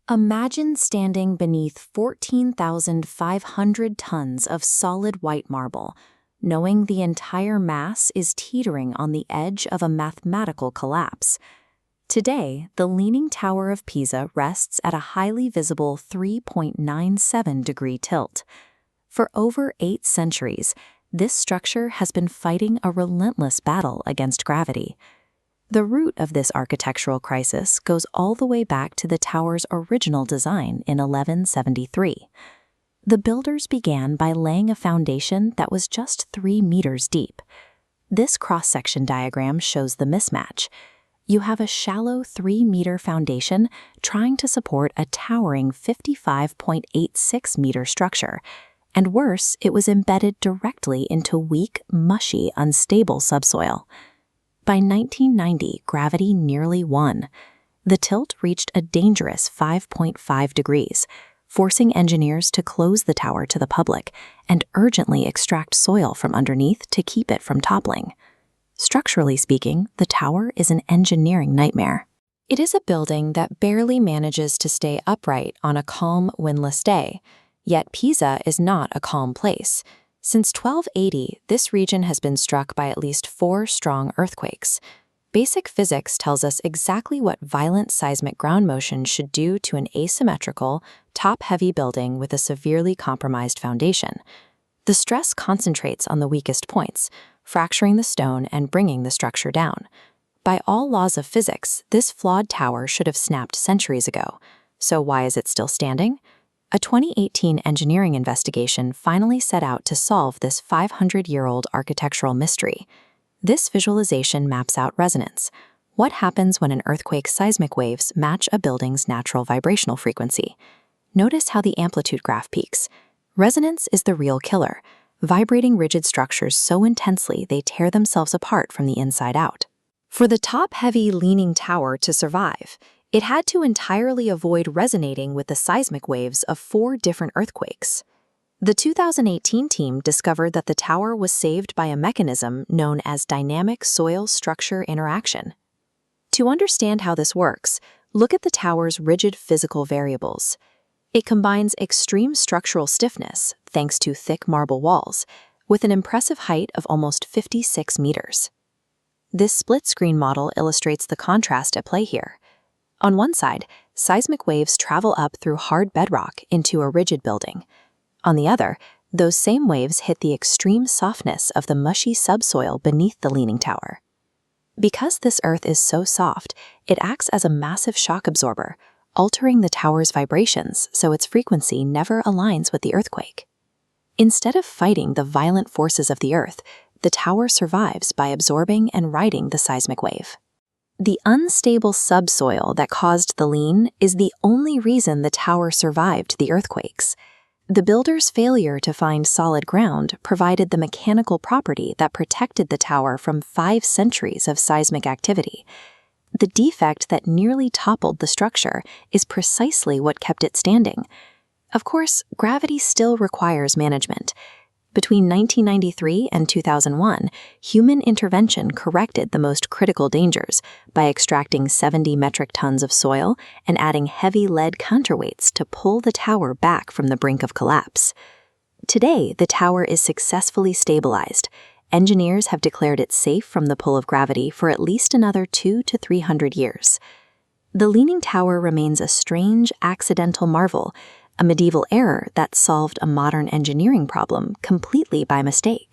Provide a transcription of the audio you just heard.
Imagine standing beneath 14,500 tons of solid white marble, knowing the entire mass is teetering on the edge of a mathematical collapse. Today, the Leaning Tower of Pisa rests at a highly visible 3.97-degree tilt. For over 8 centuries, this structure has been fighting a relentless battle against gravity. The root of this architectural crisis goes all the way back to the tower's original design in 1173. The builders began by laying a foundation that was just 3 meters deep. This cross-section diagram shows the mismatch. You have a shallow 3-meter foundation trying to support a towering 55.86-meter structure. And worse, it was embedded directly into weak, mushy, unstable subsoil. By 1990, gravity nearly won. The tilt reached a dangerous 5.5 degrees, forcing engineers to close the tower to the public and urgently extract soil from underneath to keep it from toppling. Structurally speaking, the tower is an engineering nightmare. It is a building that barely manages to stay upright on a calm, windless day. Yet Pisa is not a calm place. Since 1280, this region has been struck by at least 4 strong earthquakes. Basic physics tells us exactly what violent seismic ground motion should do to an asymmetrical, top-heavy building with a severely compromised foundation. The stress concentrates on the weakest points, fracturing the stone and bringing the structure down. By all laws of physics, this flawed tower should have snapped centuries ago. So why is it still standing? A 2018 engineering investigation finally set out to solve this 500-year-old architectural mystery. This visualization maps out resonance. What happens when an earthquake's seismic waves match a building's natural vibrational frequency? Notice how the amplitude graph peaks. Resonance is the real killer, vibrating rigid structures so intensely they tear themselves apart from the inside out. For the top-heavy leaning tower to survive, it had to entirely avoid resonating with the seismic waves of 4 different earthquakes. The 2018 team discovered that the tower was saved by a mechanism known as dynamic soil-structure interaction. To understand how this works, look at the tower's rigid physical variables. It combines extreme structural stiffness, thanks to thick marble walls, with an impressive height of almost 56 meters. This split-screen model illustrates the contrast at play here. On one side, seismic waves travel up through hard bedrock into a rigid building. On the other, those same waves hit the extreme softness of the mushy subsoil beneath the leaning tower. Because this earth is so soft, it acts as a massive shock absorber, altering the tower's vibrations so its frequency never aligns with the earthquake. Instead of fighting the violent forces of the earth, the tower survives by absorbing and riding the seismic wave. The unstable subsoil that caused the lean is the only reason the tower survived the earthquakes. The builder's failure to find solid ground provided the mechanical property that protected the tower from 5 centuries of seismic activity. The defect that nearly toppled the structure is precisely what kept it standing. Of course, gravity still requires management. Between 1993 and 2001, human intervention corrected the most critical dangers by extracting 70 metric tons of soil and adding heavy lead counterweights to pull the tower back from the brink of collapse. Today, the tower is successfully stabilized. Engineers have declared it safe from the pull of gravity for at least another 200 to 300 years. The Leaning Tower remains a strange, accidental marvel, a medieval error that solved a modern engineering problem completely by mistake.